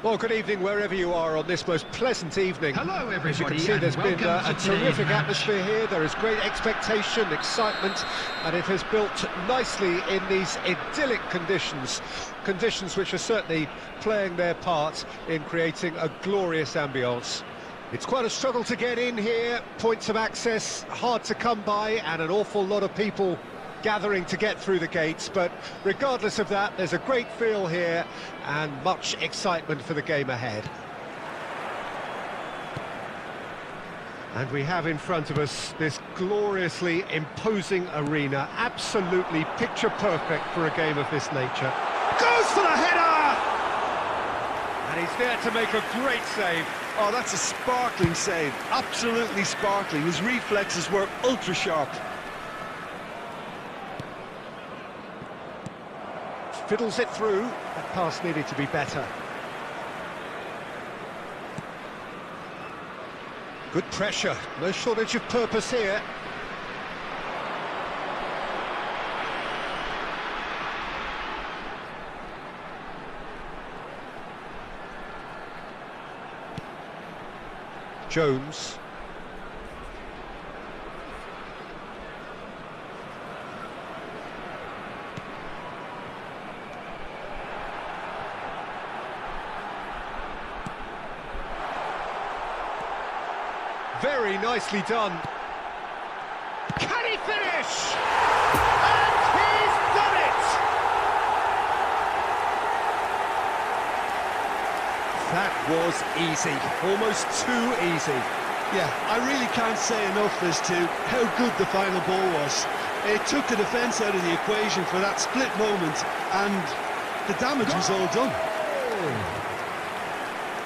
Well, good evening wherever you are on this most pleasant evening. Hello, everybody. As you can see, there's been a terrific atmosphere here. There is great expectation, excitement, and it has built nicely in these idyllic conditions. Conditions which are certainly playing their part in creating a glorious ambience. It's quite a struggle to get in here, points of access hard to come by, and an awful lot of people gathering to get through the gates, but regardless of that, there's a great feel here and much excitement for the game ahead. And we have in front of us this gloriously imposing arena, absolutely picture perfect for a game of this nature. Goes for the header! And he's there to make a great save. Oh, that's a sparkling save, absolutely sparkling. His reflexes were ultra sharp. Fiddles it through. That pass needed to be better. Good pressure, no shortage of purpose here. Jones. Very nicely done. Can he finish? And he's done it! That was easy, almost too easy. Yeah, I really can't say enough as to how good the final ball was. It took the defence out of the equation for that split moment, and the damage was all done.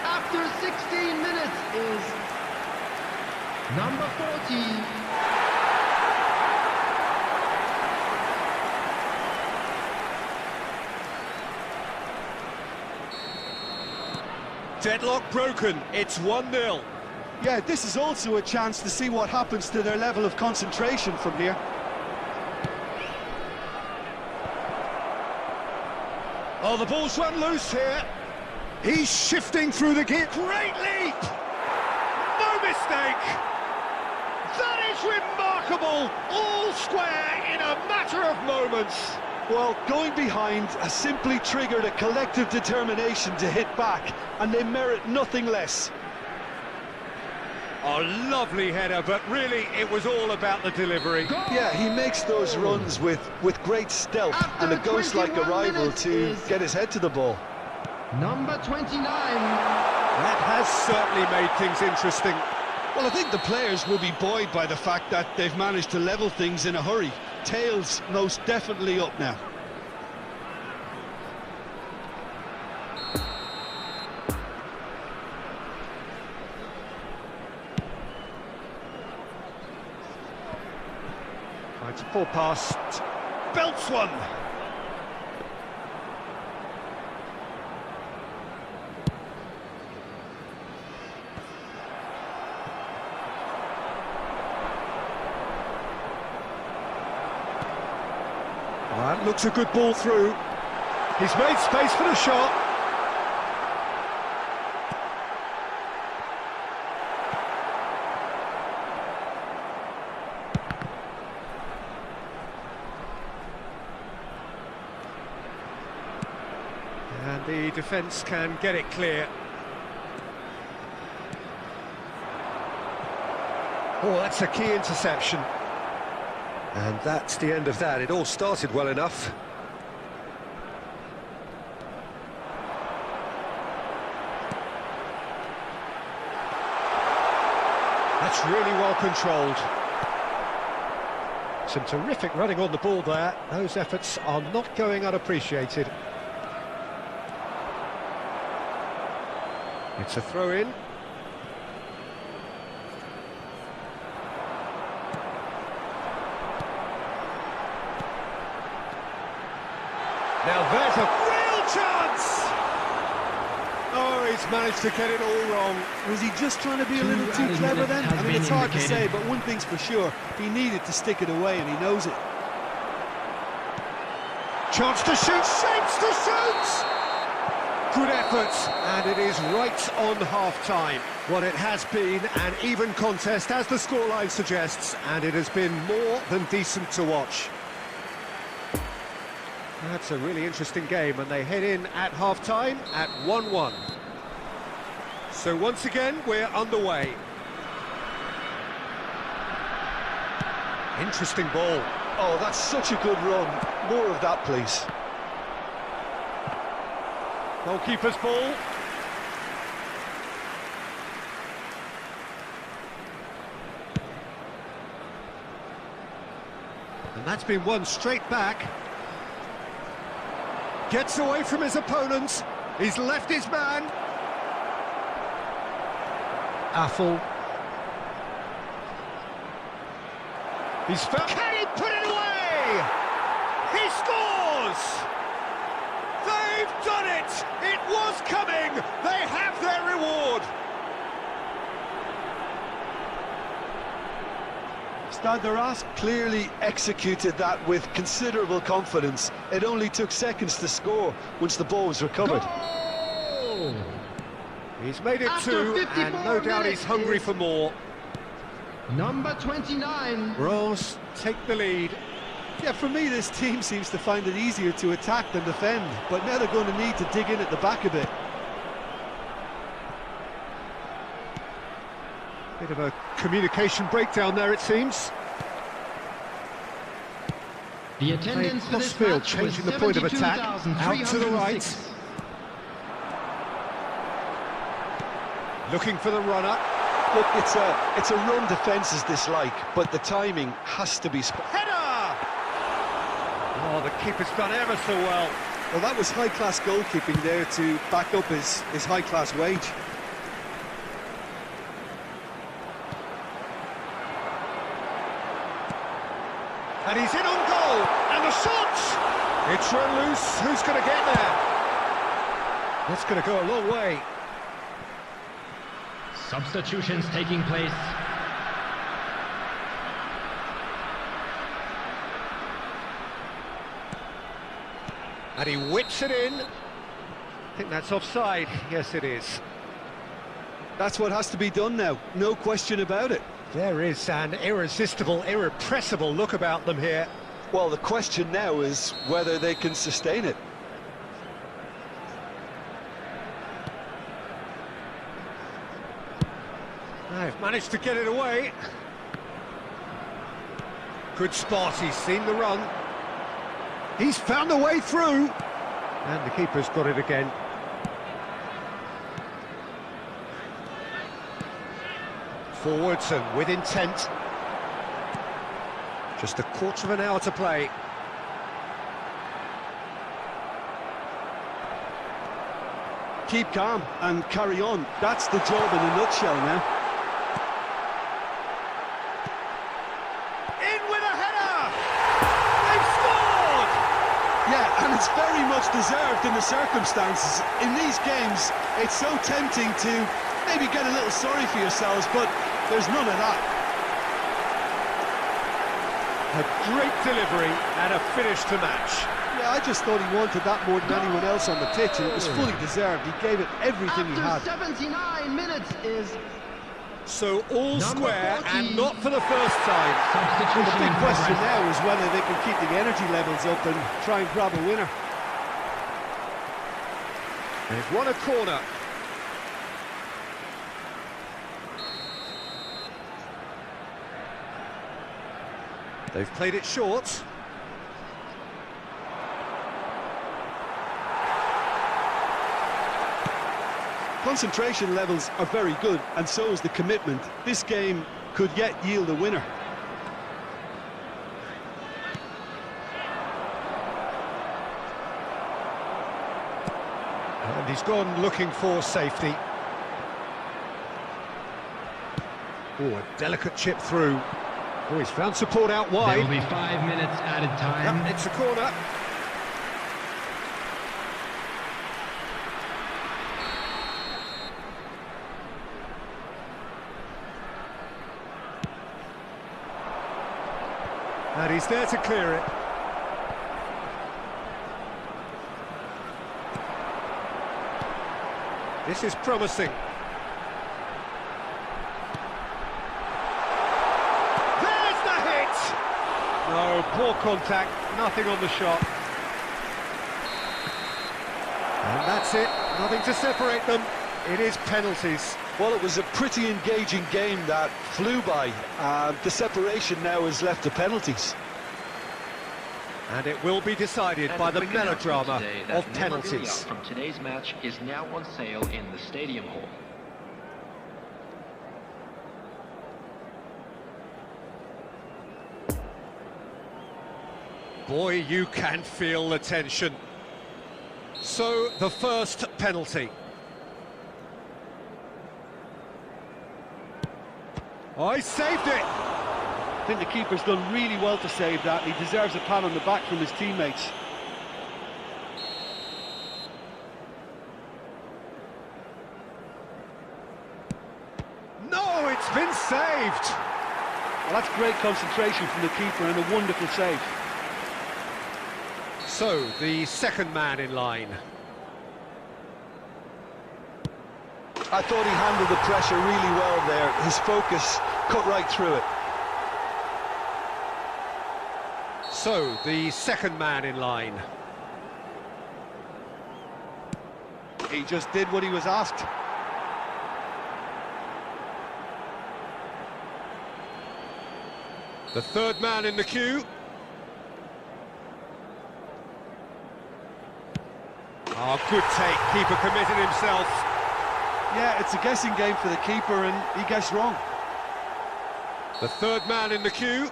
After 16 minutes is number 40. Deadlock broken, it's 1-0. Yeah, this is also a chance to see what happens to their level of concentration from here. Oh, the ball's run loose here. He's shifting through the gear. Great leap! No mistake! That is remarkable! All square in a matter of moments. Well, going behind has simply triggered a collective determination to hit back, and they merit nothing less. A lovely header, but really it was all about the delivery. Yeah, he makes those runs with great stealth and a ghost-like arrival to get his head to the ball. Number 29. That has certainly made things interesting. Well, I think the players will be buoyed by the fact that they've managed to level things in a hurry. Tails most definitely up now. It's a poor pass. Belts one. That looks a good ball through. He's made space for the shot. And the defence can get it clear. Oh, that's a key interception. And that's the end of that. It all started well enough. That's really well controlled. Some terrific running on the ball there. Those efforts are not going unappreciated. It's a throw-in. Now there's a real chance! Oh, he's managed to get it all wrong. Was he just trying to be a little too clever then? I mean, it's hard to say, but one thing's for sure, he needed to stick it away and he knows it. Chance to shoot, shapes to shoot! Good effort, and it is right on half-time. Well, it has been an even contest, as the scoreline suggests, and it has been more than decent to watch. That's a really interesting game, and they head in at half-time at 1-1. So once again, we're underway. Interesting ball. Oh, that's such a good run. More of that, please. Goalkeeper's ball. And that's been won straight back. Gets away from his opponent. He's left his man. Affle. He's found. Can he put it away? He scores! They've done it! It was coming! They have their reward! Standaras clearly executed that with considerable confidence. It only took seconds to score once the ball was recovered. Goal! He's made it After two, 54 and no doubt he's minutes hungry is for more. Number 29. Rose take the lead. Yeah, for me, this team seems to find it easier to attack than defend, but now they're going to need to dig in at the back a bit. Bit of a communication breakdown there, it seems. The attendance for this Crossfield match was changing the point of attack. Out to the right. Looking for the runner. Look, it's a run defence is dislike, but the timing has to be... Header! Oh, the keeper's done ever so well. Well, that was high-class goalkeeping there to back up his high-class wage. And he's in on goal, and the shot! It's run loose, who's going to get there? That's going to go a long way. Substitutions taking place. And he whips it in. I think that's offside. Yes, it is. That's what has to be done now, no question about it. There is an irresistible, irrepressible look about them here. Well, the question now is whether they can sustain it. They've managed to get it away. Good spot, he's seen the run. He's found a way through. And the keeper's got it again. Forwards and with intent. Just a quarter of an hour to play. Keep calm and carry on. That's the job in a nutshell now. In with a header! They've scored! Yeah, and it's very much deserved in the circumstances. In these games, it's so tempting to maybe get a little sorry for yourselves, but there's none of that. A great delivery and a finish to match. Yeah, I just thought he wanted that more than anyone else on the pitch, and it was fully deserved. He gave it everything he had. After 79 minutes is... So all Number square 40. and not for the first time. Substitution The big in question progress. now is whether they can keep the energy levels up and try and grab a winner. They've won a corner. They've played it short. Concentration levels are very good, and so is the commitment. This game could yet yield a winner. And he's gone looking for safety. Oh, a delicate chip through. Oh, he's found support out There wide. will be 5 minutes added time. Yep, it's a corner. And he's there to clear it. This is promising. There's the hit! No, poor contact, nothing on the shot. And that's it, nothing to separate them. It is penalties. Well, it was a pretty engaging game that flew by. The separation now is left to penalties. And it will be decided by the melodrama of penalties. From today's match is now on sale in the stadium hall. Boy, you can feel the tension. So, the first penalty. Oh, he saved it! I think the keeper's done really well to save that. He deserves a pat on the back from his teammates. No, it's been saved! Well, that's great concentration from the keeper and a wonderful save. So, the second man in line. I thought he handled the pressure really well there. His focus cut right through it. So, the second man in line. He just did what he was asked. The third man in the queue. Oh, good take. Keeper committed himself. Yeah, it's a guessing game for the keeper and he guessed wrong. The third man in the queue.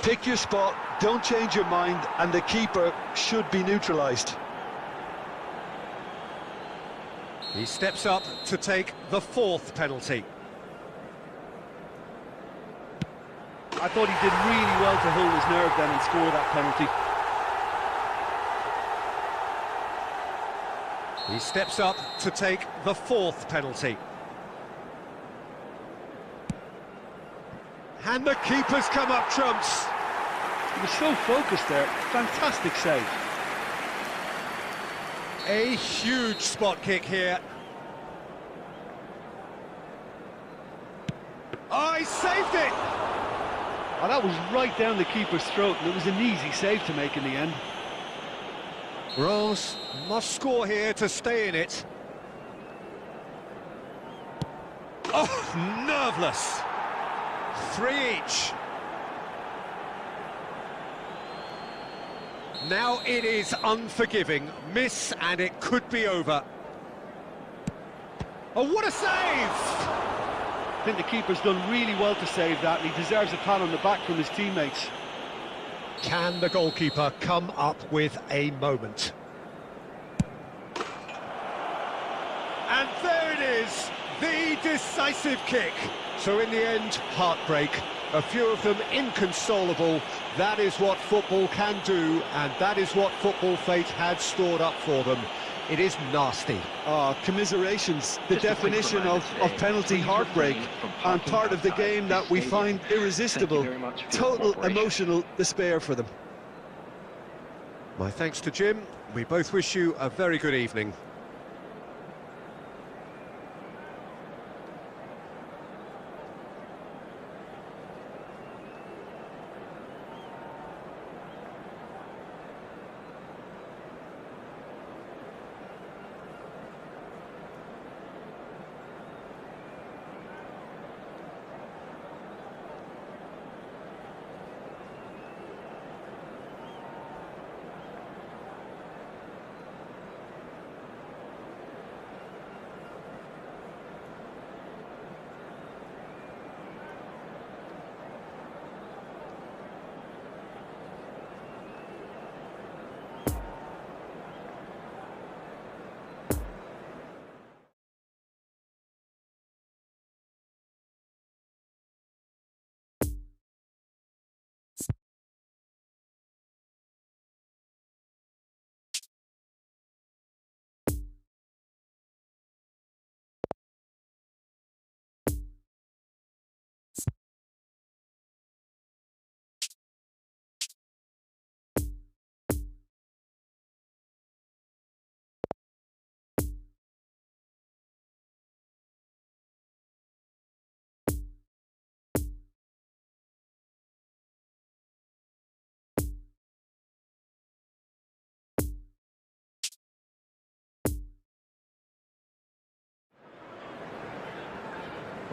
Pick your spot, don't change your mind, and the keeper should be neutralised. He steps up to take the fourth penalty. I thought he did really well to hold his nerve then and score that penalty. He steps up to take the fourth penalty. And the keeper's come up trumps. He was so focused there. Fantastic save. A huge spot kick here. Oh, he saved it! Oh, that was right down the keeper's throat, and it was an easy save to make in the end. Rose must score here to stay in it. Oh, nerveless. 3 each. Now it is unforgiving. Miss and it could be over. Oh, what a save! I think the keeper's done really well to save that, and he deserves a pat on the back from his teammates. Can the goalkeeper come up with a moment? And there it is, the decisive kick. So in the end, heartbreak. A few of them inconsolable. That is what football can do, and that is what football fate had stored up for them. It is nasty. Commiserations, the definition of penalty heartbreak, and part of the game that we find irresistible. Total emotional despair for them. My thanks to Jim. We both wish you a very good evening.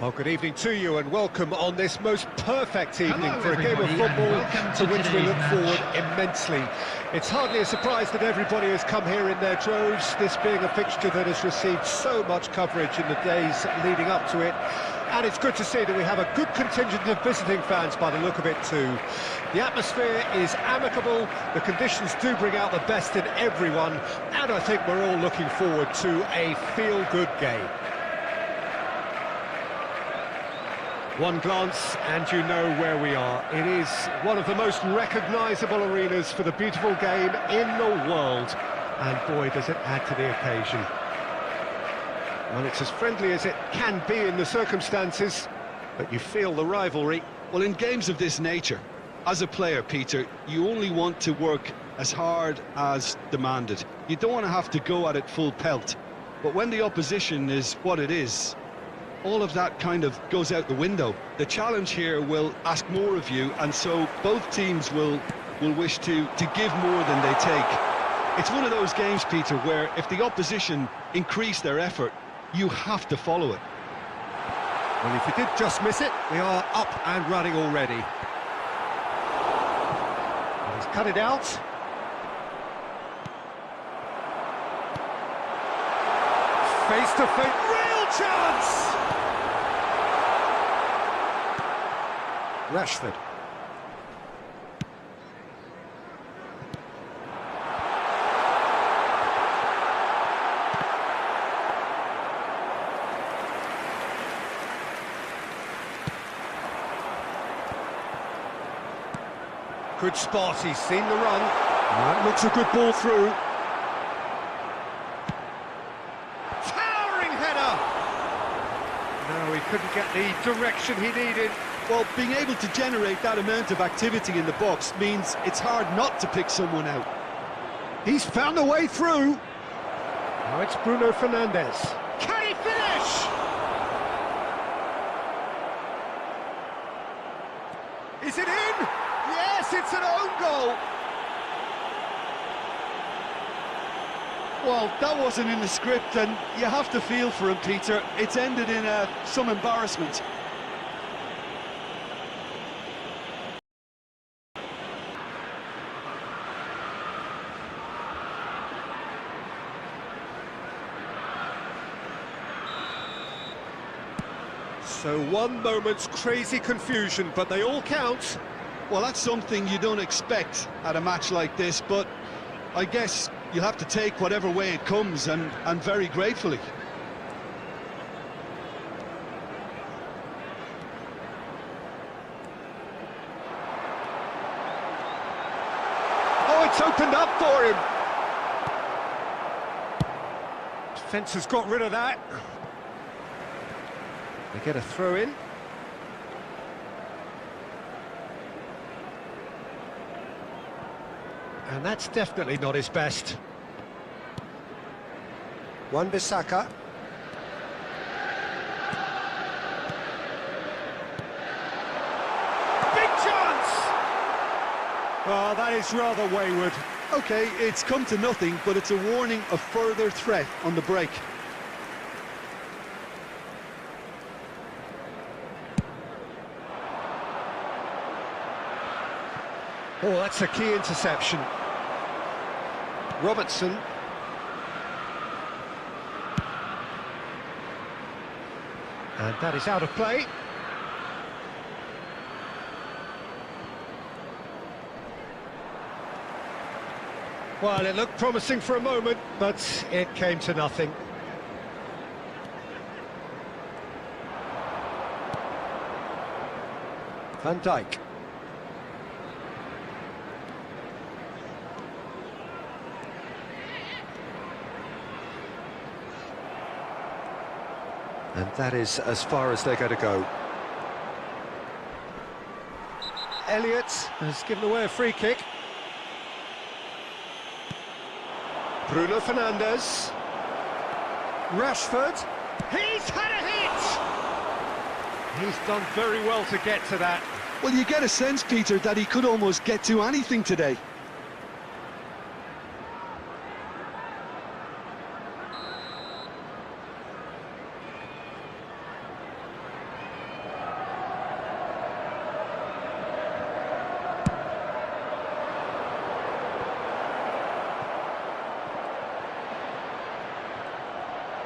Well, good evening to you and welcome on this most perfect evening for a game of football to which we look forward immensely. It's hardly a surprise that everybody has come here in their droves, this being a fixture that has received so much coverage in the days leading up to it. And it's good to see that we have a good contingent of visiting fans by the look of it too. The atmosphere is amicable, the conditions do bring out the best in everyone, and I think we're all looking forward to a feel-good game. One glance and you know where we are. It is one of the most recognisable arenas for the beautiful game in the world. And boy, does it add to the occasion. Well, it's as friendly as it can be in the circumstances, but you feel the rivalry. Well, in games of this nature, as a player, Peter, you only want to work as hard as demanded. You don't want to have to go at it full pelt. But when the opposition is what it is, all of that kind of goes out the window. The challenge here will ask more of you, and so both teams will wish to give more than they take. It's one of those games, Peter, where if the opposition increase their effort, you have to follow it. Well, if you did just miss it, we are up and running already. And he's cut it out. Face to face, real chance! Rashford. Good spot, he's seen the run. That looks a good ball through. Towering header! No, he couldn't get the direction he needed. Well, being able to generate that amount of activity in the box means it's hard not to pick someone out. He's found a way through. Now it's Bruno Fernandes. Can he finish? Is it in? Yes, it's an own goal. Well, that wasn't in the script, and you have to feel for him, Peter. It's ended in some embarrassment. So one moment's crazy confusion, but they all count. Well, that's something you don't expect at a match like this, but I guess you'll have to take whatever way it comes, and very gratefully. Oh, it's opened up for him. Defence has got rid of that. They get a throw in. And that's definitely not his best. Wan-Bissaka. Big chance! Oh, that is rather wayward. OK, it's come to nothing, but it's a warning of further threat on the break. Oh, that's a key interception. Robertson. And that is out of play. Well, it looked promising for a moment, but it came to nothing. Van Dijk. And that is as far as they're going to go. Elliott has given away a free kick. Bruno Fernandes. Rashford. He's had a hit! He's done very well to get to that. Well, you get a sense, Peter, that he could almost get to anything today.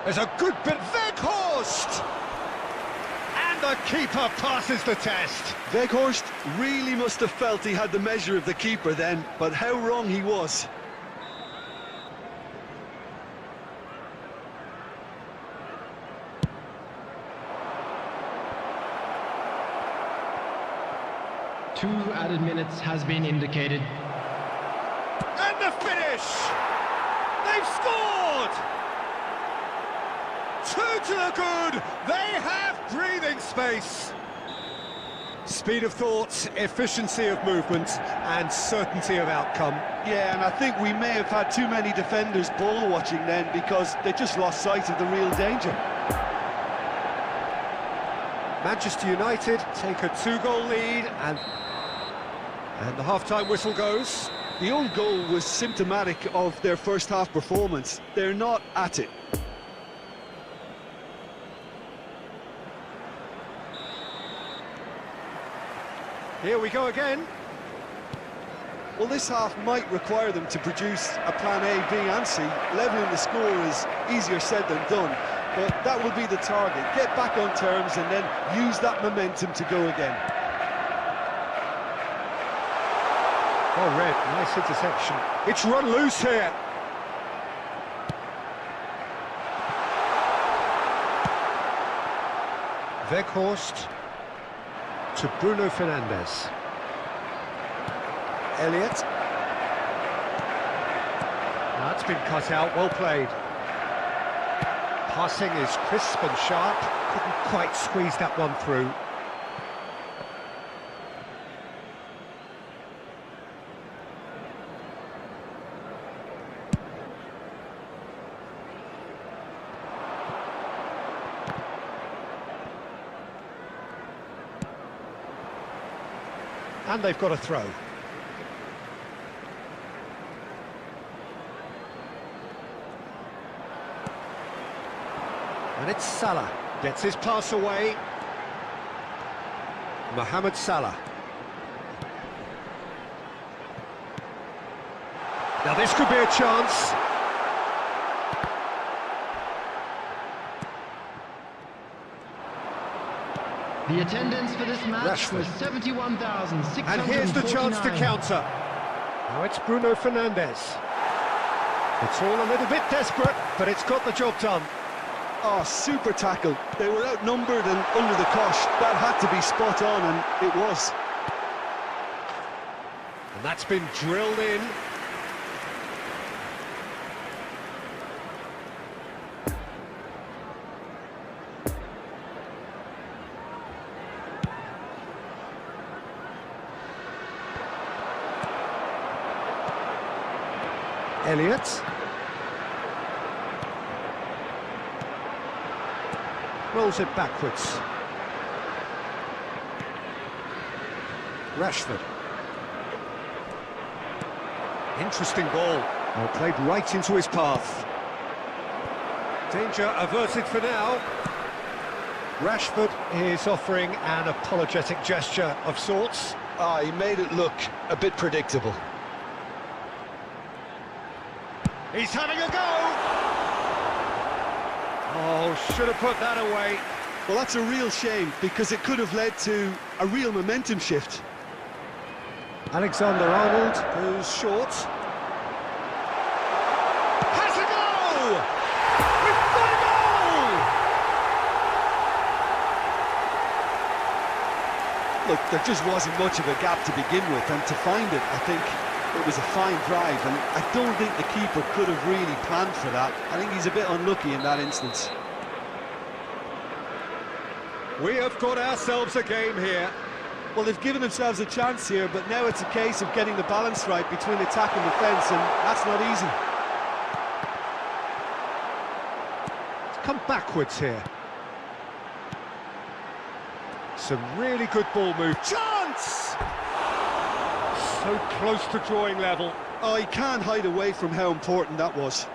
There's a good bit, Weghorst! And the keeper passes the test. Weghorst really must have felt he had the measure of the keeper then, but how wrong he was. Two added minutes has been indicated. And the finish! They've scored! Two to the good! They have breathing space! Speed of thought, efficiency of movement, and certainty of outcome. Yeah, and I think we may have had too many defenders ball watching then because they just lost sight of the real danger. Manchester United take a 2-goal lead, and the half-time whistle goes. The own goal was symptomatic of their first half performance. They're not at it. Here we go again. Well, this half might require them to produce a plan A, B and C. Levelling the score is easier said than done, but that will be the target. Get back on terms and then use that momentum to go again. Oh, Red, nice interception. It's run loose here. Weghorst to Bruno Fernandes. Elliott. That's been cut out, well played. Passing is crisp and sharp. Couldn't quite squeeze that one through. And they've got a throw. And it's Salah. Gets his pass away. Mohamed Salah. Now this could be a chance. The attendance for this match was 71,649. And here's the chance to counter. Now it's Bruno Fernandes. It's all a little bit desperate, but it's got the job done. Oh, super tackle. They were outnumbered and under the cosh. That had to be spot on, and it was. And that's been drilled in. Elliott. Rolls it backwards. Rashford. Interesting ball. Oh, played right into his path. Danger averted for now. Rashford is offering an apologetic gesture of sorts. Ah, he made it look a bit predictable. He's having a go! Oh, should have put that away. Well, that's a real shame, because it could have led to a real momentum shift. Alexander-Arnold goes short. Has a go! We've got a goal! Look, there just wasn't much of a gap to begin with, and to find it, I think it was a fine drive, and I don't think the keeper could have really planned for that. I think he's a bit unlucky in that instance. We have got ourselves a game here. Well, they've given themselves a chance here, but now it's a case of getting the balance right between attack and defence, and that's not easy. It's come backwards here. Some really good ball move. Chance! So close to drawing level. Oh, he can't hide away from how important that was.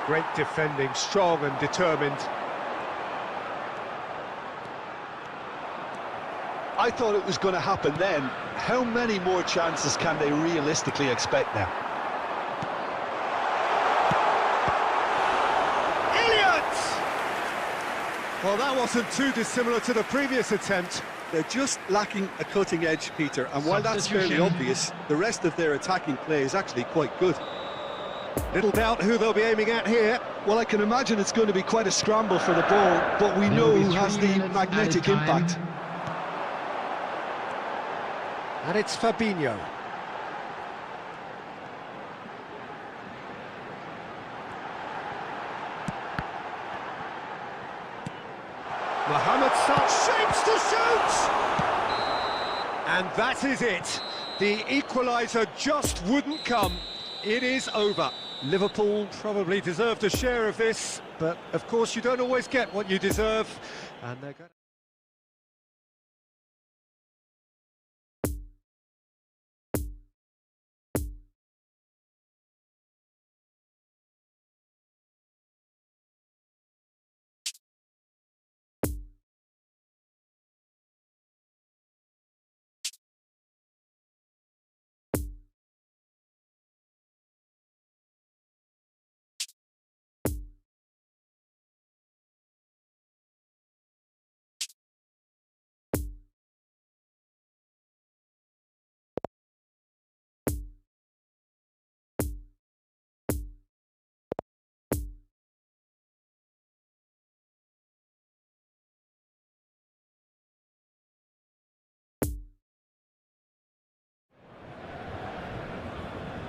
Great defending, strong and determined. I thought it was going to happen then. How many more chances can they realistically expect now? Well, that wasn't too dissimilar to the previous attempt. They're just lacking a cutting edge, Peter, and while that's fairly obvious, the rest of their attacking play is actually quite good. Little doubt who they'll be aiming at here. Well, I can imagine it's going to be quite a scramble for the ball, but we know who has the magnetic impact. And it's Fabinho. Mohamed Salah shapes to shoot! And that is it. The equaliser just wouldn't come. It is over. Liverpool probably deserved a share of this, but of course you don't always get what you deserve. And they're going.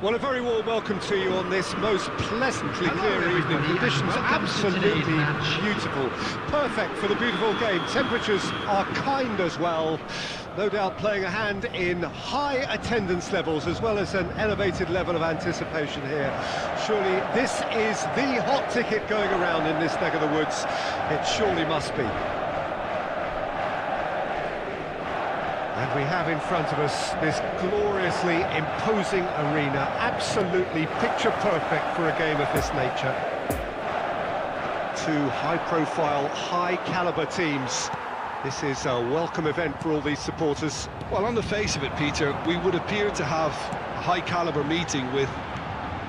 Well, a very warm welcome to you on this most pleasantly clear evening. Conditions absolutely beautiful. Perfect for the beautiful game. Temperatures are kind as well. No doubt playing a hand in high attendance levels as well as an elevated level of anticipation here. Surely this is the hot ticket going around in this neck of the woods. It surely must be. And we have in front of us this gloriously imposing arena, absolutely picture perfect for a game of this nature. Two high-profile, high-caliber teams. This is a welcome event for all these supporters. Well, on the face of it, Peter, we would appear to have a high-caliber meeting with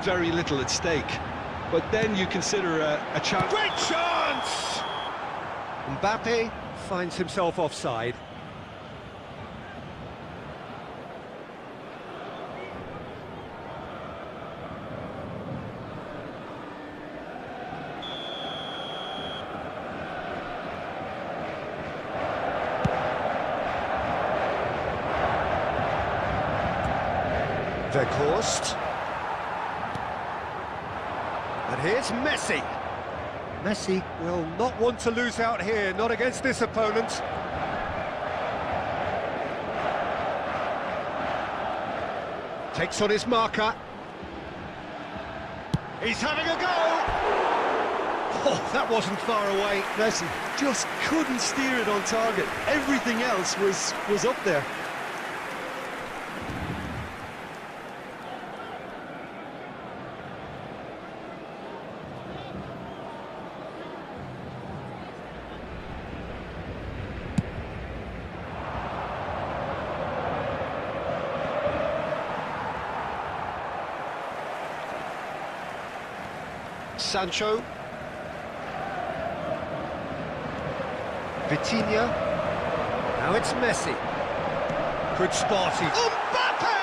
very little at stake. But then you consider a chance... Great chance! Mbappe finds himself offside. Weghorst. And here's Messi. Messi will not want to lose out here, not against this opponent. Takes on his marker. He's having a go! Oh, that wasn't far away. Messi just couldn't steer it on target. Everything else was up there. Sancho. Vitinha. Now it's Messi. Good spot. Mbappe!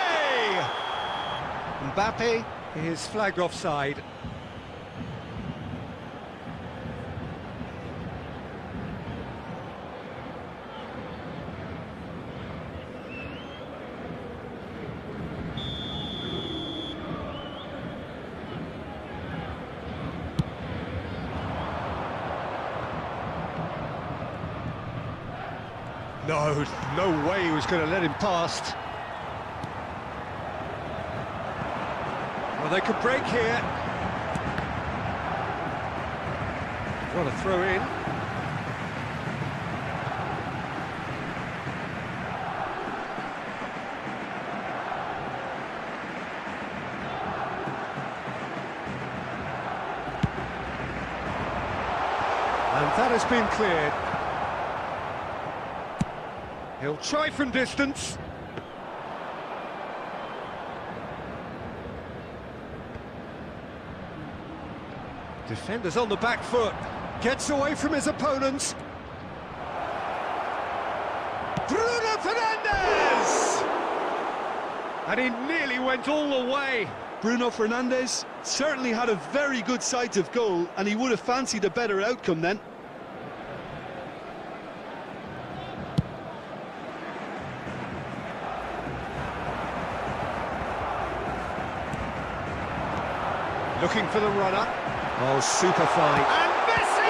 Mbappe is flagged offside. No way he was going to let him past. Well, they could break here. What a throw in. And that has been cleared. He'll try from distance. Defenders on the back foot. Gets away from his opponents. Bruno Fernandes! And he nearly went all the way. Bruno Fernandes certainly had a very good sight of goal, and he would have fancied a better outcome then. Looking for the runner. Oh, super fine. And Messi!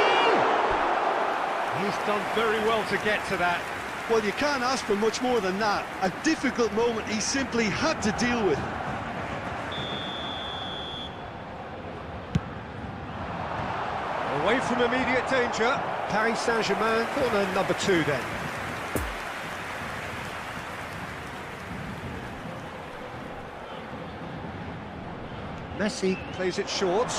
He's done very well to get to that. Well, you can't ask for much more than that. A difficult moment he simply had to deal with. Away from immediate danger. Paris Saint-Germain, corner number 2 then. Messi plays it short.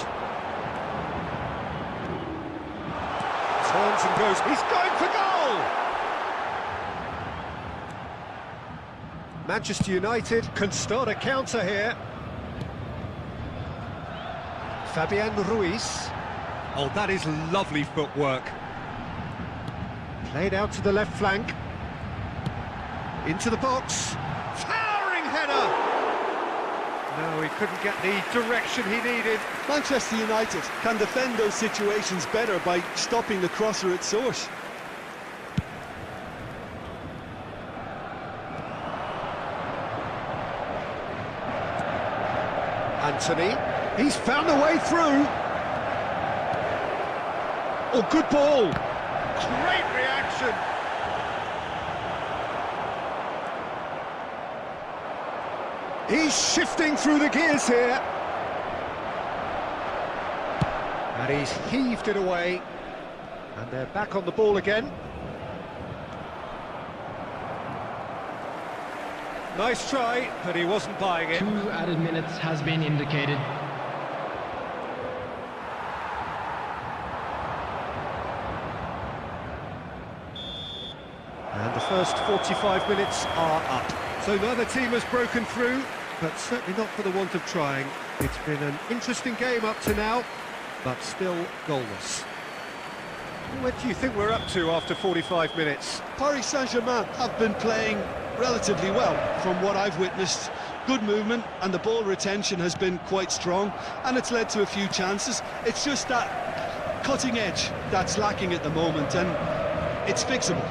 Turns and goes. He's going for goal! Manchester United can start a counter here. Fabian Ruiz. Oh, that is lovely footwork. Played out to the left flank. Into the box. Towering header! No, he couldn't get the direction he needed. Manchester United can defend those situations better by stopping the crosser at source. Anthony, he's found a way through. Oh, good ball. Great reaction. He's shifting through the gears here. And he's heaved it away. And they're back on the ball again. Nice try, but he wasn't buying it. 2 added minutes has been indicated. And the first 45 minutes are up. So neither team has broken through, but certainly not for the want of trying. It's been an interesting game up to now, but still goalless. What do you think we're up to after 45 minutes? Paris Saint-Germain have been playing relatively well from what I've witnessed. Good movement, and the ball retention has been quite strong, and it's led to a few chances. It's just that cutting edge that's lacking at the moment, and it's fixable.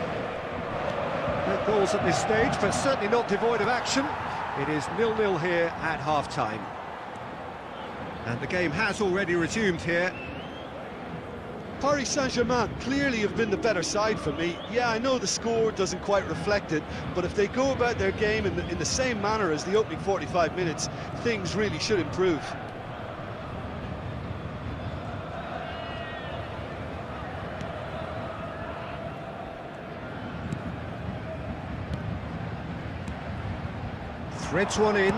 No goals at this stage, but certainly not devoid of action. It is 0-0 here at half-time. And the game has already resumed here. Paris Saint-Germain clearly have been the better side for me. Yeah, I know the score doesn't quite reflect it, but if they go about their game in the same manner as the opening 45 minutes, things really should improve. Threads one in,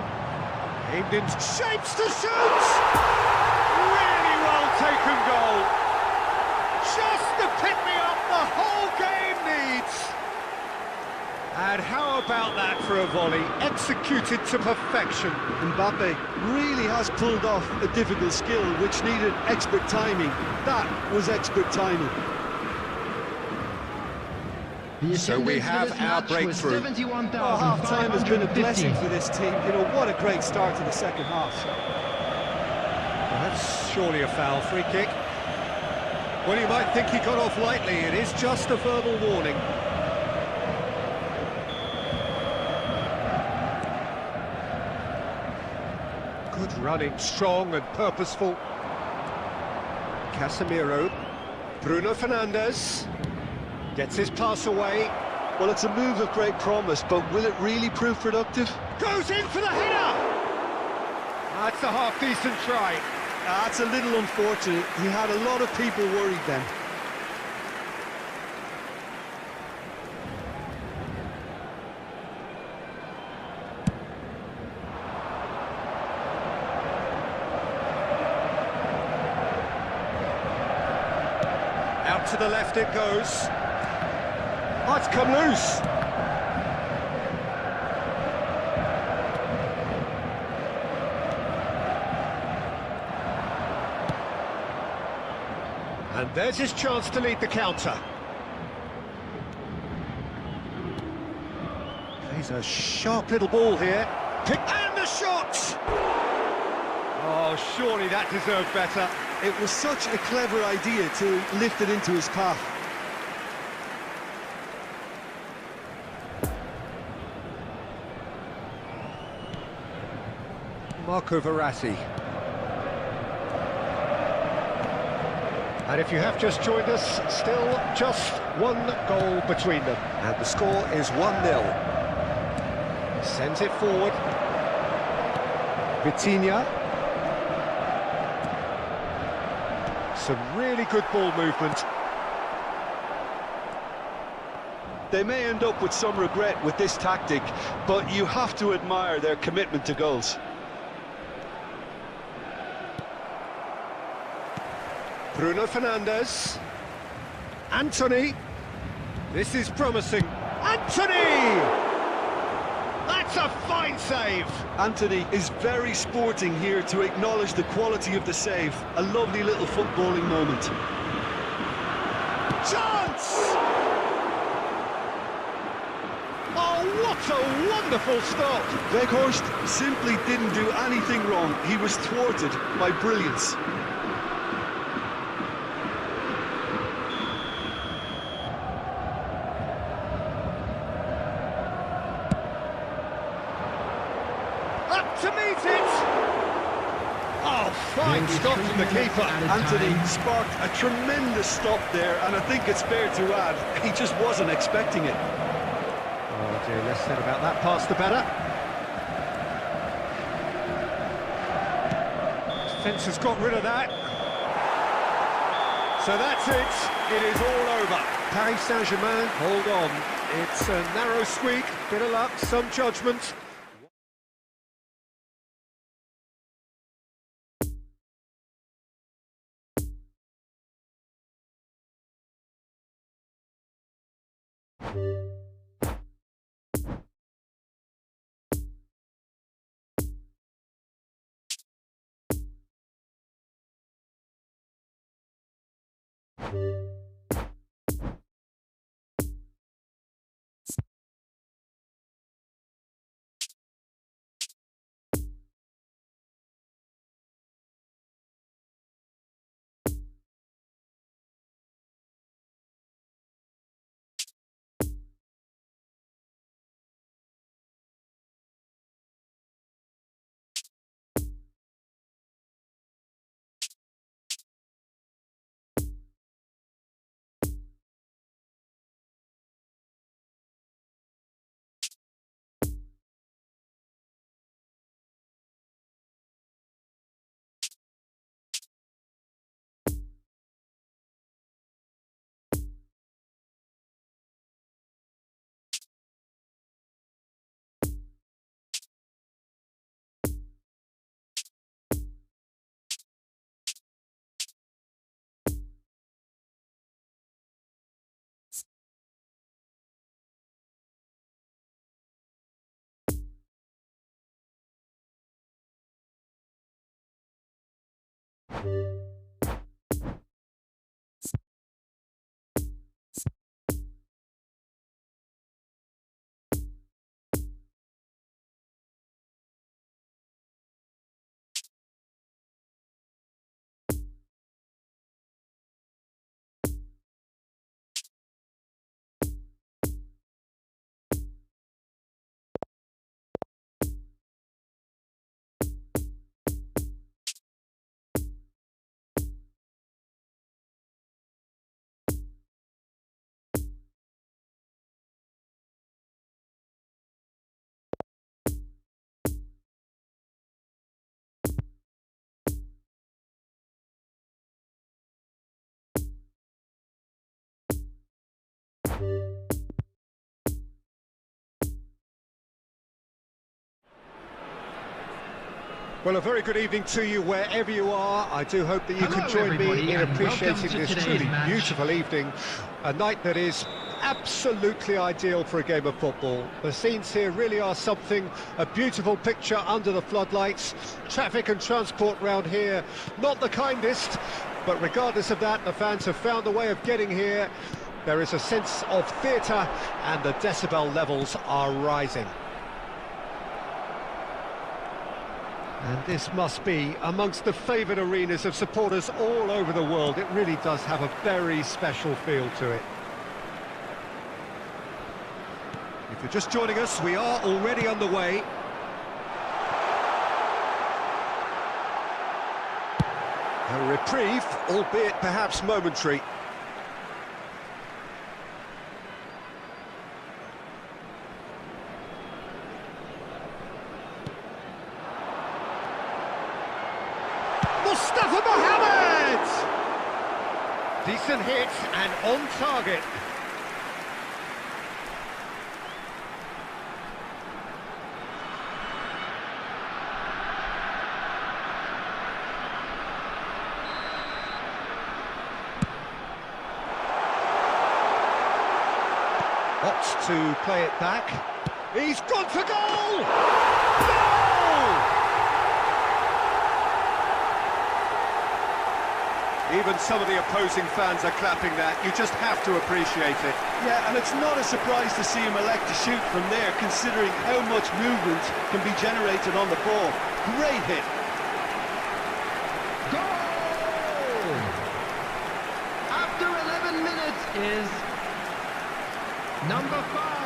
aimed in, shapes to shoot! Really well taken goal. Just the pick-me-up the whole game needs. And how about that for a volley, executed to perfection. Mbappe really has pulled off a difficult skill which needed expert timing. That was expert timing. So we have our breakthrough. Oh, half-time has been a blessing for this team. You know, what a great start to the second half. Well, that's surely a foul. Free kick. Well, you might think he got off lightly. It is just a verbal warning. Good running, strong and purposeful. Casemiro. Bruno Fernandes. Gets his pass away. Well, it's a move of great promise, but will it really prove productive? Goes in for the header! That's a half-decent try. That's a little unfortunate. He had a lot of people worried then. Out to the left it goes. Oh, it's come loose. And there's his chance to lead the counter. He's a sharp little ball here. And the shot! Oh, surely that deserved better. It was such a clever idea to lift it into his path. Marco Verratti. And if you have just joined us, still just one goal between them. And the score is 1-0. Sends it forward. Vitinha. Some really good ball movement. They may end up with some regret with this tactic, but you have to admire their commitment to goals. Bruno Fernandes. Anthony. This is promising. Anthony! That's a fine save! Anthony is very sporting here to acknowledge the quality of the save. A lovely little footballing moment. Chance! Oh, what a wonderful stop! Weghorst simply didn't do anything wrong. He was thwarted by brilliance. To meet it! Oh, fine stop from the keeper. Anthony sparked a tremendous stop there, and I think it's fair to add, he just wasn't expecting it. Oh dear, less said about that pass the better. Defence has got rid of that. So that's it. It is all over. Paris Saint-Germain, hold on. It's a narrow squeak, bit of luck, some judgment. Well, a very good evening to you wherever you are. I do hope that you can join me in appreciating this truly beautiful evening. A night that is absolutely ideal for a game of football. The scenes here really are something, a beautiful picture under the floodlights. Traffic and transport round here, not the kindest, But regardless of that, the fans have found a way of getting here. There is a sense of theatre, and the decibel levels are rising. And this must be amongst the favoured arenas of supporters all over the world. It really does have a very special feel to it. If you're just joining us, we are already underway. A reprieve, albeit perhaps momentary. Mustafa Mohamed! Decent hit and on target. Opts to play it back. He's gone for goal! Goal! Even some of the opposing fans are clapping that. You just have to appreciate it. Yeah, and it's not a surprise to see him elect to shoot from there, considering how much movement can be generated on the ball. Great hit. Goal! After 11 minutes is number 5.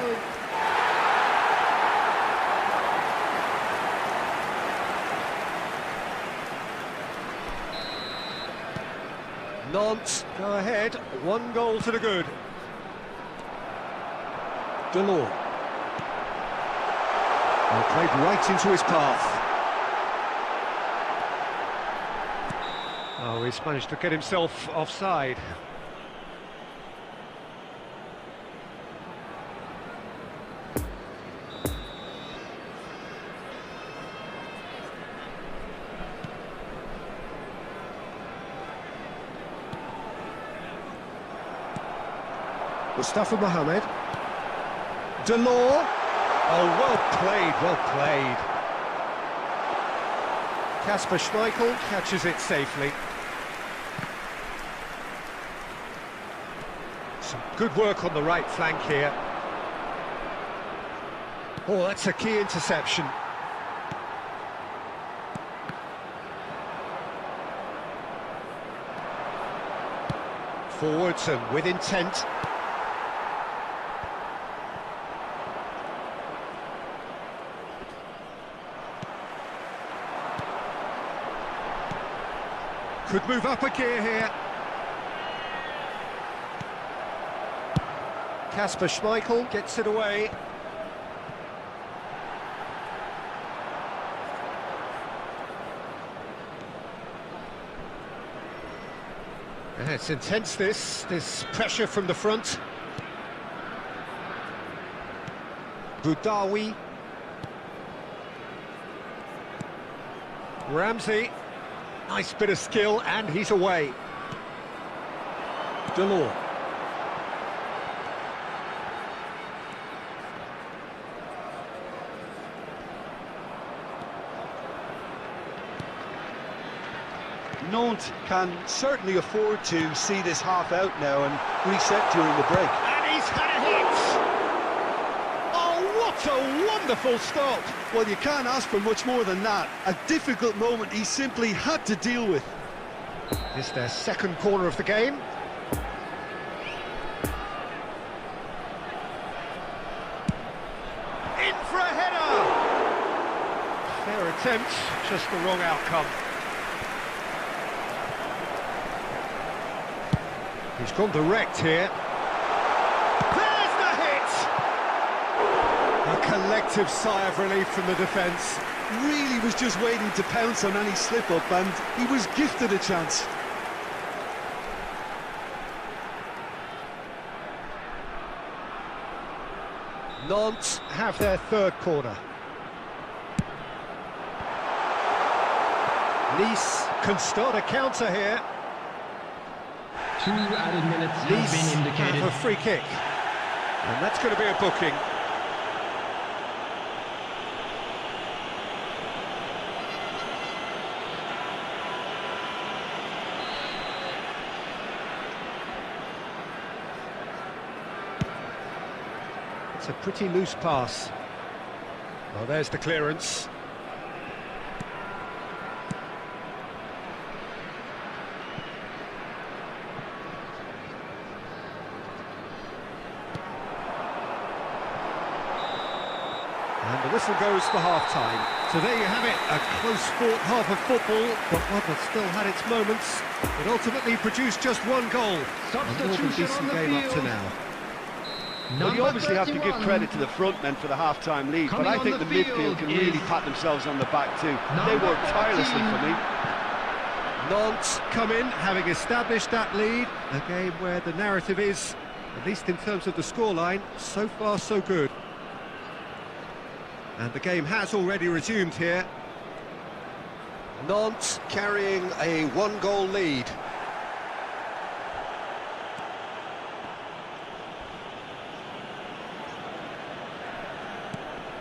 Nantes go ahead, 1 goal to the good. Delors. Well, played right into his path. Oh, he's managed to get himself offside. Mustafa Mohamed. Delors. Oh, well played, well played. Kasper Schmeichel catches it safely. Some good work on the right flank here. Oh, that's a key interception. Forwards and with intent. Could move up a gear here. Kasper Schmeichel gets it away. And it's intense, this pressure from the front. Boudaoui. Ramsey. Nice bit of skill, and he's away. Delors. Nantes can certainly afford to see this half out now and reset during the break. And he's had a hit! Oh, what a wonderful stop! Well, you can't ask for much more than that. A difficult moment he simply had to deal with. It's their second corner of the game. In for a header! Fair attempt, just the wrong outcome. He's gone direct here. There's the hit! A collective sigh of relief from the defence. Really was just waiting to pounce on any slip-up, and he was gifted a chance. Nantes have their third corner. Nice can start a counter here. 2 added minutes have Nice been indicated. have a free kick. And that's going to be a booking. It's a pretty loose pass. Well, there's the clearance. And the whistle goes for half-time. So there you have it, a close-fought half of football, but one that still had its moments. It ultimately produced just one goal. Substitution on the game up to field. now. Well, you obviously have to give 31. credit to the front men for the half-time lead, but Coming I on think the the midfield field can really is pat themselves on the back too. They number worked tirelessly 14. for me. Nantes come in, having established that lead. A game where the narrative is, at least in terms of the scoreline, so far so good. And the game has already resumed here. Nantes carrying a one-goal lead.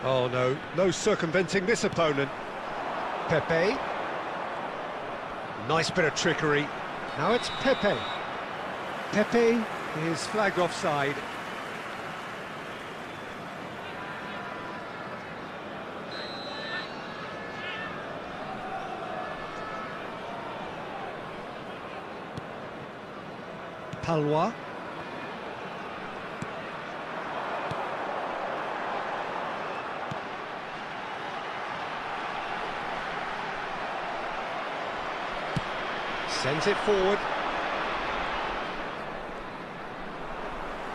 Oh no, no circumventing this opponent. Pepe. Nice bit of trickery. Now it's Pepe. Pepe is flagged offside. Palois. Sends it forward.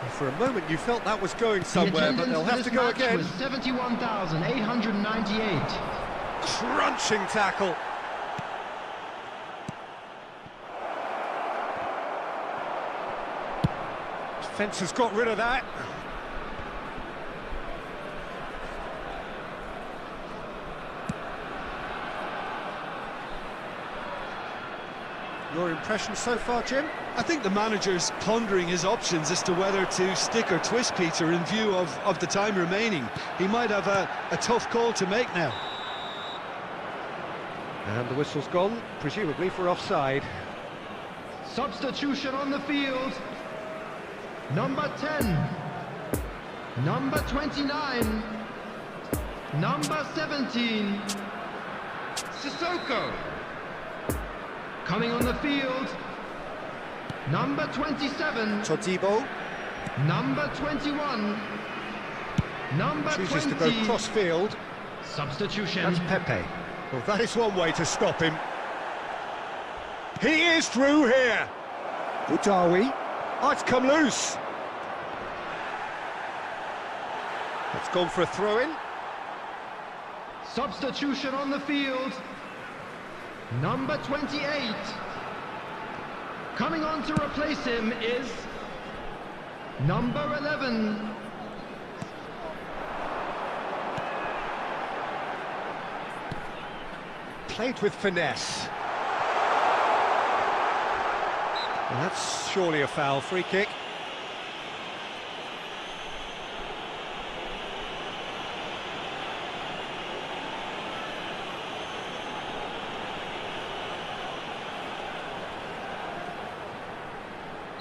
And for a moment you felt that was going somewhere, but they'll have to go again. 71,898. Crunching tackle. Defence has got rid of that. Your impression so far, Jim? I think the manager's pondering his options as to whether to stick or twist Peter in view of the time remaining. He might have a tough call to make now. And the whistle's gone, presumably for offside. Substitution on the field. Number 10. Number 29. Number 17. Sissoko. Coming on the field. Number 27. Todibo Number 21. Number chooses 20. to go cross-field. Substitution. That's Pepe. Well, that is one way to stop him. He is through here. Boudaoui. Oh, it's come loose. It's gone for a throw-in. Substitution on the field. Number 28. Coming on to replace him is number 11. Played with finesse. Well, that's surely a foul. Free kick.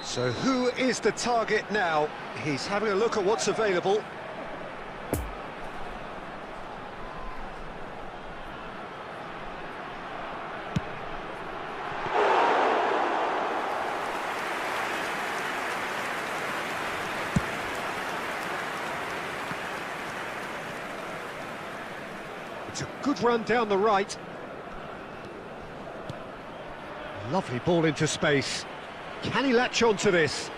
So who is the target now? He's having a look at what's available. It's a good run down the right. Lovely ball into space. Can he latch on to this?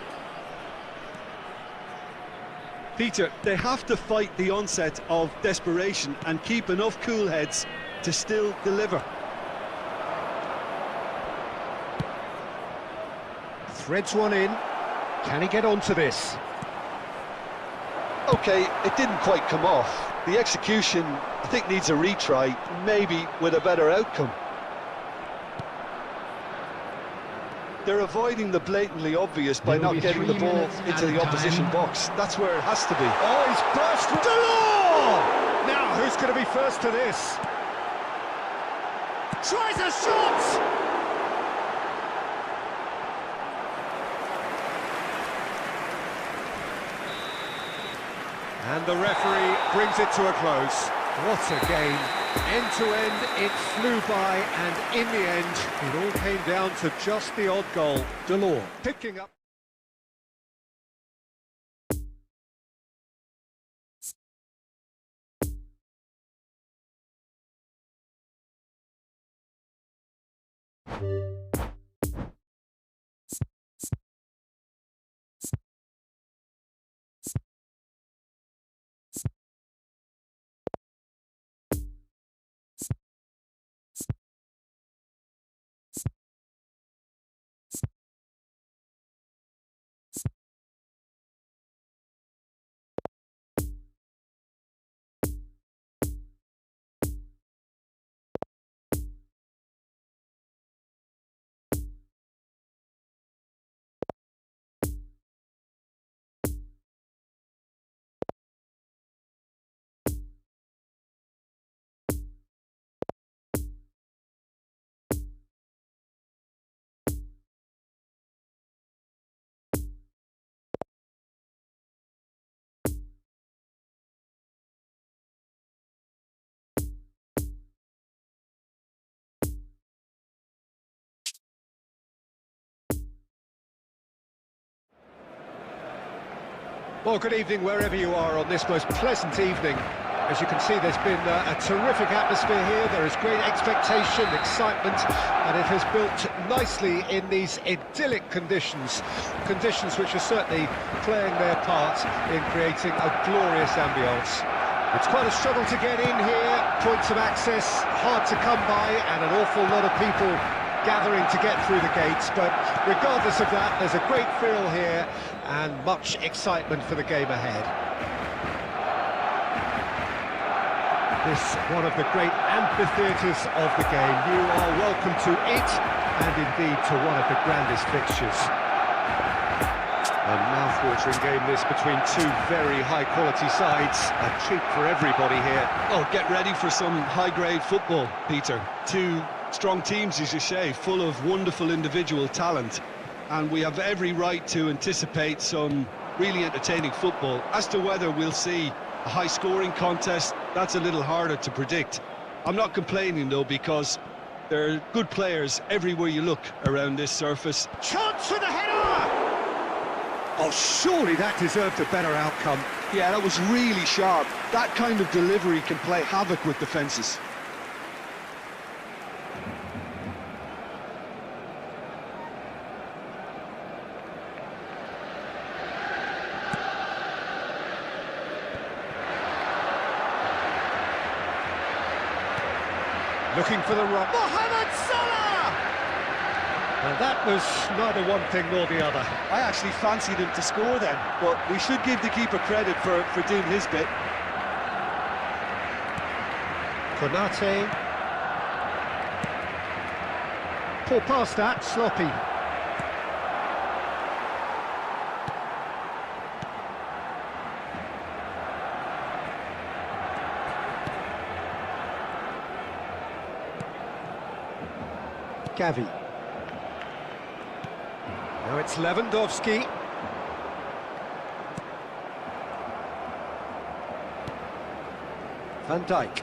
Peter, they have to fight the onset of desperation and keep enough cool heads to still deliver. Threads one in. Can he get onto this? Okay, it didn't quite come off. The execution, I think, needs a retry, maybe with a better outcome. They're avoiding the blatantly obvious by There will not be getting the 3 ball minutes into added the opposition time. box. That's where it has to be. Oh, he's burst with Delors! Now, who's going to be first to this? Tries a shot! And the referee brings it to a close. What a game. End to end, it flew by, and in the end, it all came down to just the odd goal. Delors picking up. Well, good evening wherever you are on this most pleasant evening. As you can see, there's been a terrific atmosphere here. There is great expectation, excitement, and it has built nicely in these idyllic conditions. Conditions which are certainly playing their part in creating a glorious ambience. It's quite a struggle to get in here, points of access hard to come by, and an awful lot of people gathering to get through the gates, but regardless of that, there's a great feel here and much excitement for the game ahead. This one of the great amphitheatres of the game. You are welcome to it, and indeed to one of the grandest fixtures. A mouth-watering game this between two very high-quality sides. A treat for everybody here. Oh, get ready for some high-grade football, Peter. Two strong teams, as you say, full of wonderful individual talent, and we have every right to anticipate some really entertaining football. As to whether we'll see a high-scoring contest, that's a little harder to predict. I'm not complaining, though, because there are good players everywhere you look around this surface. Chance for the header! Oh, surely that deserved a better outcome. Yeah, that was really sharp. That kind of delivery can play havoc with defences. Looking for the run. Mohamed Salah! And that was neither one thing nor the other. I actually fancied him to score then, but we should give the keeper credit for doing his bit. Konate. Poor pass that, sloppy. Gavi. Now it's Lewandowski. Van Dijk.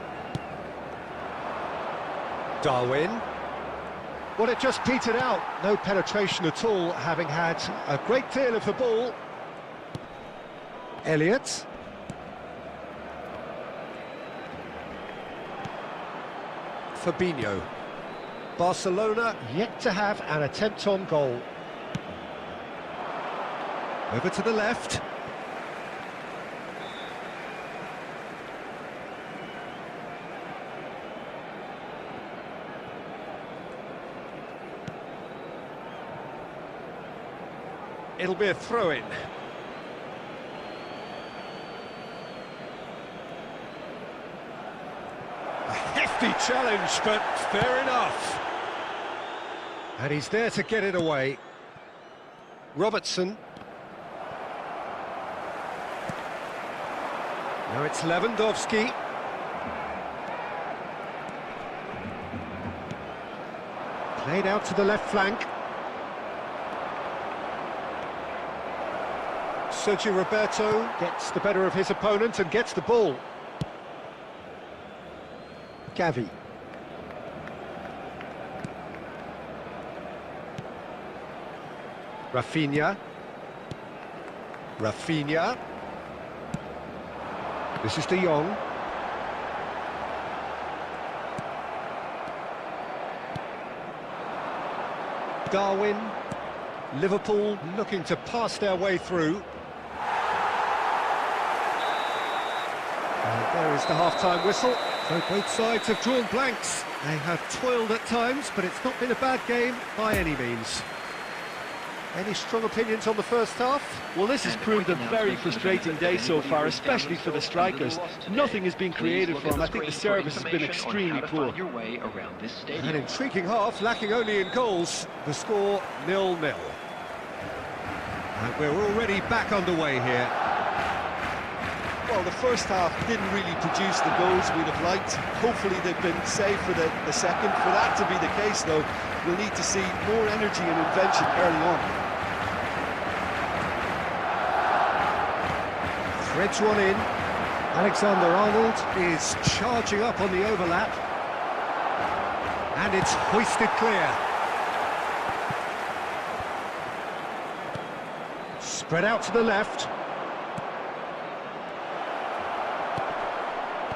Darwin. Well, it just petered out. No penetration at all, having had a great deal of the ball. Elliott. Fabinho. Barcelona yet to have an attempt on goal. Over to the left. It'll be a throw-in. A hefty challenge, but fair enough. And he's there to get it away. Robertson. Now it's Lewandowski. Played out to the left flank. Sergio Roberto gets the better of his opponent and gets the ball. Gavi. Rafinha. This is De Jong. Darwin. Liverpool looking to pass their way through. And there is the half-time whistle. So both sides have drawn blanks. They have toiled at times, but it's not been a bad game by any means. Any strong opinions on the first half? Well, this has proved a very frustrating day so far, especially for the strikers. Nothing has been created for them. I think the service has been extremely poor. An intriguing half, lacking only in goals. The score 0-0. And we're already back underway here. Well, the first half didn't really produce the goals we'd have liked. Hopefully they've been saved for the second. For that to be the case, though, we'll need to see more energy and invention early on. Threads one in. Alexander-Arnold is charging up on the overlap. And it's hoisted clear. Spread out to the left.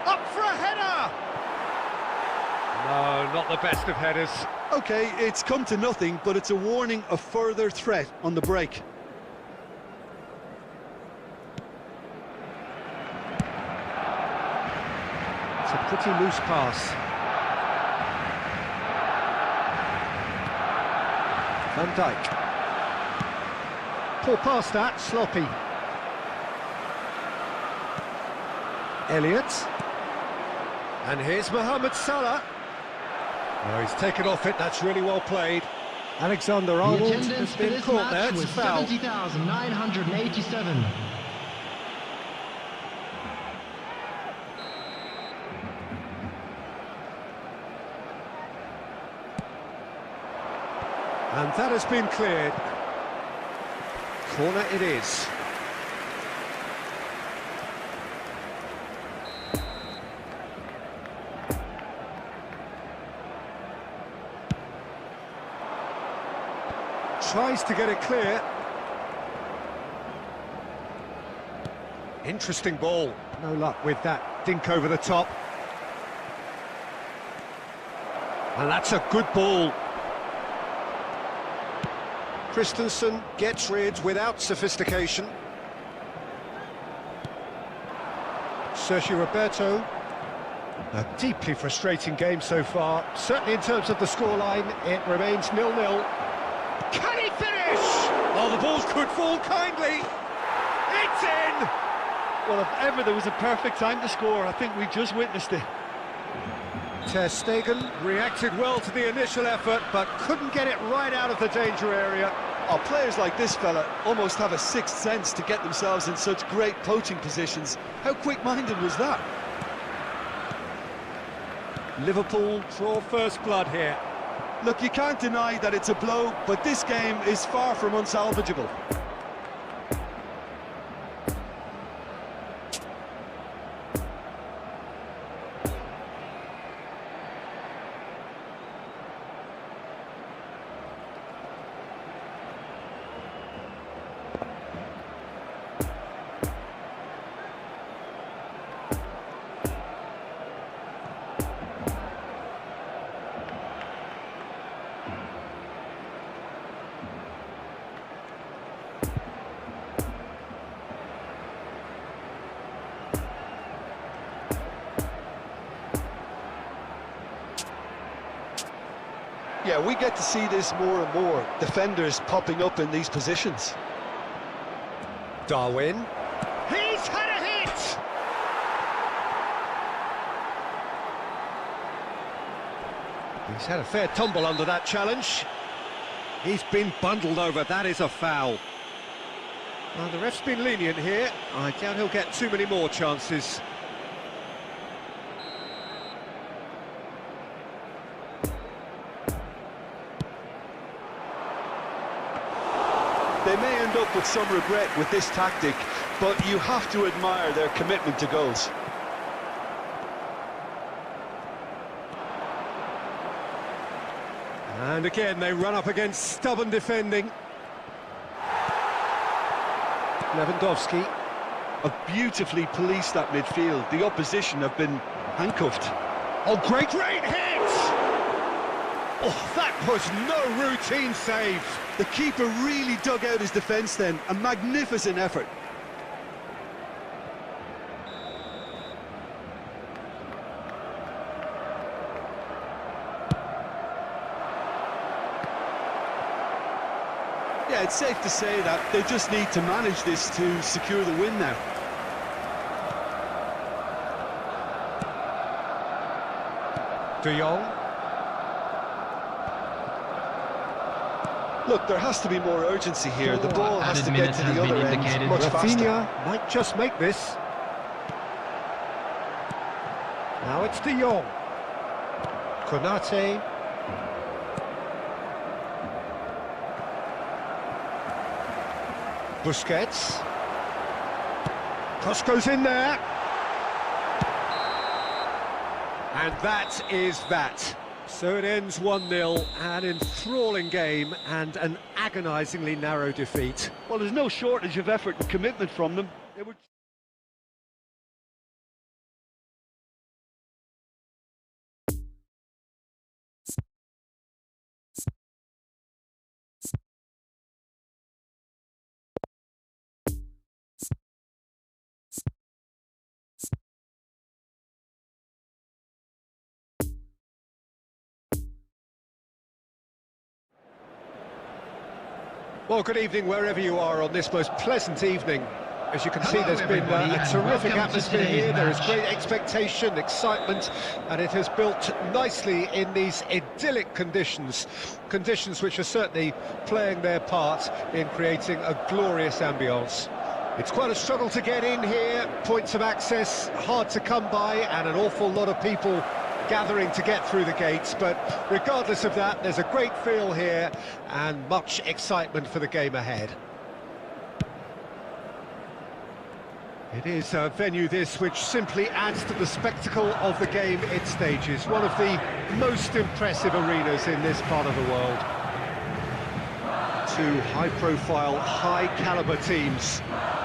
Up for a header! No, not the best of headers. OK, it's come to nothing, but it's a warning of further threat on the break. It's a pretty loose pass. Van Dijk. Poor pass that, sloppy. Elliott. And here's Mohamed Salah. Oh, he's taken off it, that's really well played. Alexander-Arnold has been caught there, it's a foul. 70,987. And that has been cleared. Corner it is. Tries to get it clear. Interesting ball. No luck with that dink over the top. And that's a good ball. Christensen gets rid without sophistication. Sergio Roberto. A deeply frustrating game so far. Certainly in terms of the scoreline, it remains 0-0. Can he finish? Oh, the ball could fall kindly. It's in! Well, if ever there was a perfect time to score, I think we just witnessed it. Ter Stegen reacted well to the initial effort, but couldn't get it right out of the danger area. Oh, players like this fella almost have a sixth sense to get themselves in such great poaching positions. How quick-minded was that? Liverpool draw first blood here. Look, you can't deny that it's a blow, but this game is far from unsalvageable. Yeah, we get to see this more and more. Defenders popping up in these positions. Darwin. He's had a hit! He's had a fair tumble under that challenge. He's been bundled over, that is a foul. Well, the ref's been lenient here. I doubt he'll get too many more chances. They may end up up with some regret with this tactic, but you have to admire their commitment to goals. And again, they run up against stubborn defending. Lewandowski. Have beautifully policed that midfield. The opposition have been handcuffed. Oh, great hit! Oh, that was no routine save. The keeper really dug out his defence then. A magnificent effort. Yeah, it's safe to say that they just need to manage this to secure the win now. De Jong. Look, there has to be more urgency here. The ball has to get to the other end much faster. Rafinha might just make this. Now it's De Jong. Konate. Busquets. Cross goes in there. And that is that. So it ends 1-0, an enthralling game and an agonisingly narrow defeat. Well, there's no shortage of effort and commitment from them. They were... Well, good evening wherever you are on this most pleasant evening. As you can see, there's been a terrific atmosphere here. There is great expectation, excitement, and it has built nicely in these idyllic conditions. Conditions which are certainly playing their part in creating a glorious ambience. It's quite a struggle to get in here, points of access hard to come by, and an awful lot of people gathering to get through the gates, but regardless of that, there's a great feel here and much excitement for the game ahead. It is a venue this which simply adds to the spectacle of the game it stages, one of the most impressive arenas in this part of the world. Two high-profile, high-caliber teams.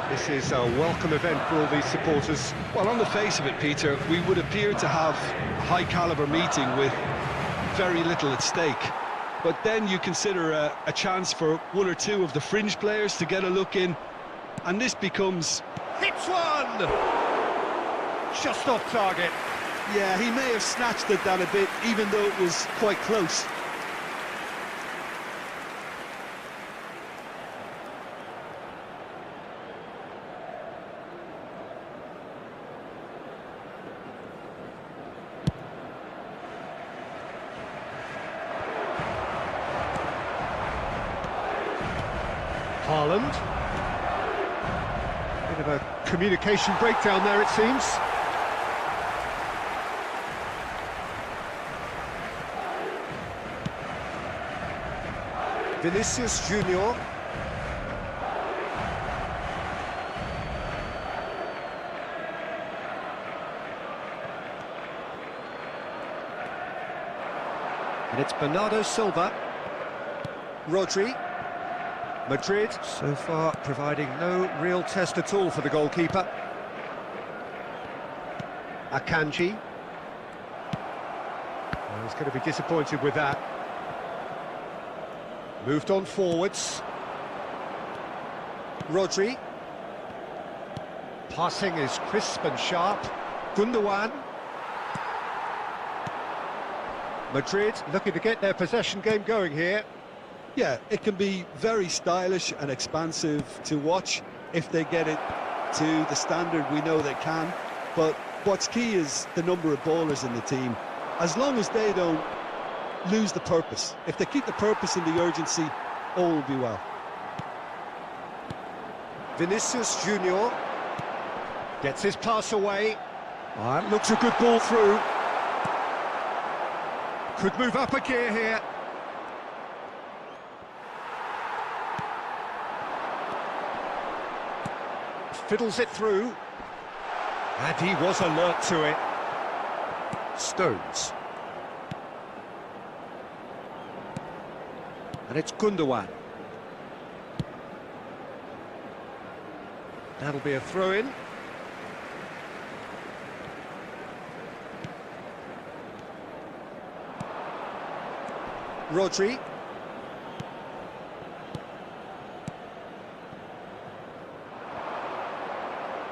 This is a welcome event for all these supporters. Well, on the face of it, Peter, we would appear to have a high-caliber meeting with very little at stake. But then you consider a chance for one or two of the fringe players to get a look in, and this becomes... Hits one! Just off target. Yeah, he may have snatched at that a bit, even though it was quite close. Haaland. Bit of a communication breakdown there, it seems. Vinicius Junior. And it's Bernardo Silva. Rodri. Madrid, so far, providing no real test at all for the goalkeeper. Akanji. Well, he's going to be disappointed with that. Moved on forwards. Rodri. Passing is crisp and sharp. Gundogan. Madrid looking to get their possession game going here. Yeah, it can be very stylish and expansive to watch if they get it to the standard we know they can. But what's key is the number of ballers in the team. As long as they don't lose the purpose, if they keep the purpose and the urgency, all will be well. Vinicius Junior gets his pass away. That looks a good ball through. Could move up a gear here. fiddles it through. And he was alert to it. Stones. And it's Gundogan. That'll be a throw-in. Rodri.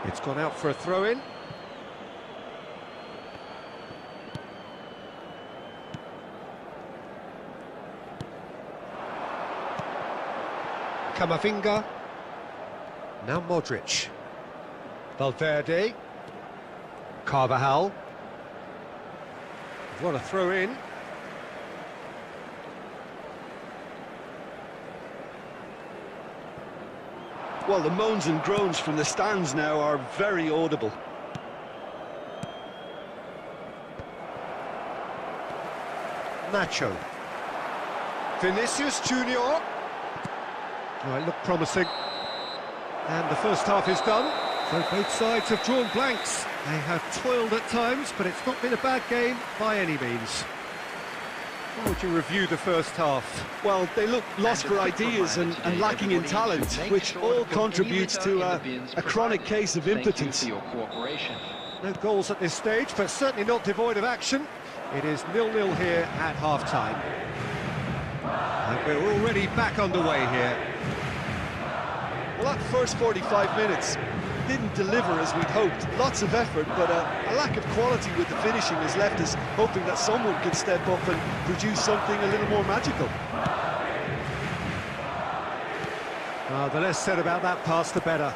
It's gone out for a throw-in. Camavinga. Now Modric. Valverde. Carvajal. What a throw-in. Well, the moans and groans from the stands now are very audible. Nacho. Vinicius Junior. Oh, it looked promising. And the first half is done. So both sides have drawn blanks. They have toiled at times, but it's not been a bad game by any means. How would you review the first half? Well, they look lost for ideas and lacking in talent, which all contributes to a chronic case of impotence. No goals at this stage, but certainly not devoid of action. It is 0-0 here at half-time. And we're already back underway here. Well, that first 45 minutes didn't deliver as we'd hoped. Lots of effort, but a lack of quality with the finishing has left us hoping that someone can step up and produce something a little more magical. The less said about that pass, the better.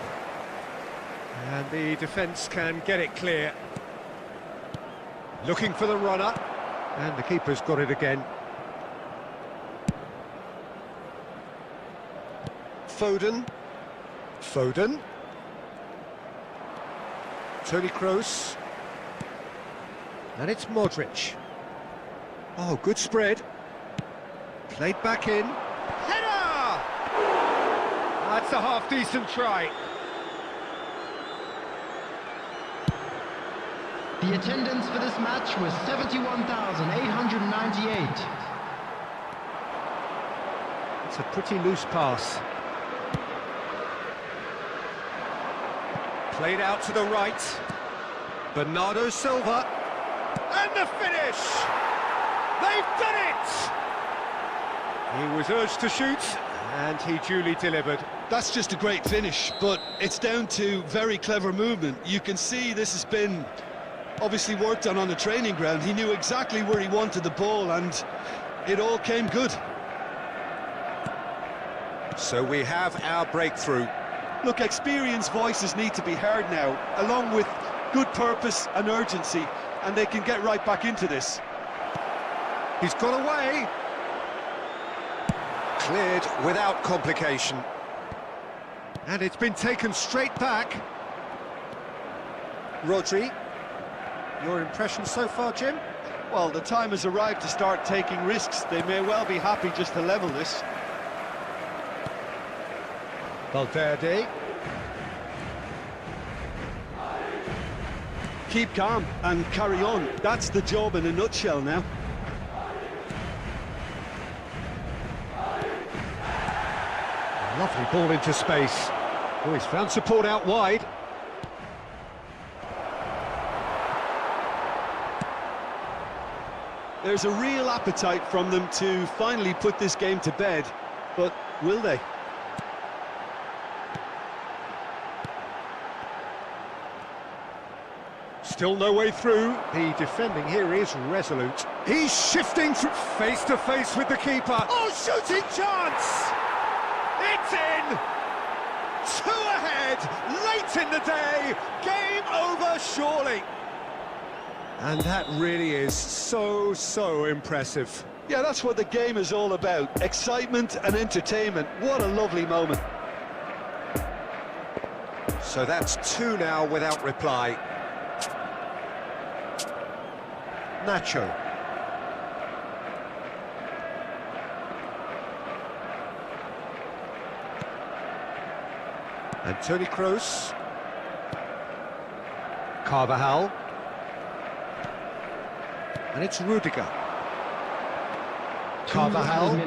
And the defence can get it clear. Looking for the runner, and the keeper's got it again. Foden. Toni Kroos. And it's Modric. Oh, good spread. Played back in. Header! That's a half-decent try. The attendance for this match was 71,898. It's a pretty loose pass. Played out to the right. Bernardo Silva. And the finish! They've done it! He was urged to shoot, and he duly delivered. That's just a great finish, but it's down to very clever movement. You can see this has been obviously worked on the training ground. He knew exactly where he wanted the ball, and it all came good. So we have our breakthrough. Look, experienced voices need to be heard now, along with good purpose and urgency, and they can get right back into this. He's got away. Cleared without complication. And it's been taken straight back. Rodri. Your impression so far, Jim? Well, the time has arrived to start taking risks. They may well be happy just to level this. Valverde. Keep calm and carry on. That's the job in a nutshell now. Lovely ball into space. Oh, he's found support out wide. There's a real appetite from them to finally put this game to bed, but will they? Still no way through. The defending here is resolute. He's shifting face to face with the keeper. Oh, shooting chance! It's in! 2 ahead, late in the day. Game over, surely. And that really is so impressive. Yeah, that's what the game is all about. Excitement and entertainment. What a lovely moment. So that's 2 now without reply. Nacho. And Toni Kroos. Carvajal. And it's Rudiger. Carvajal.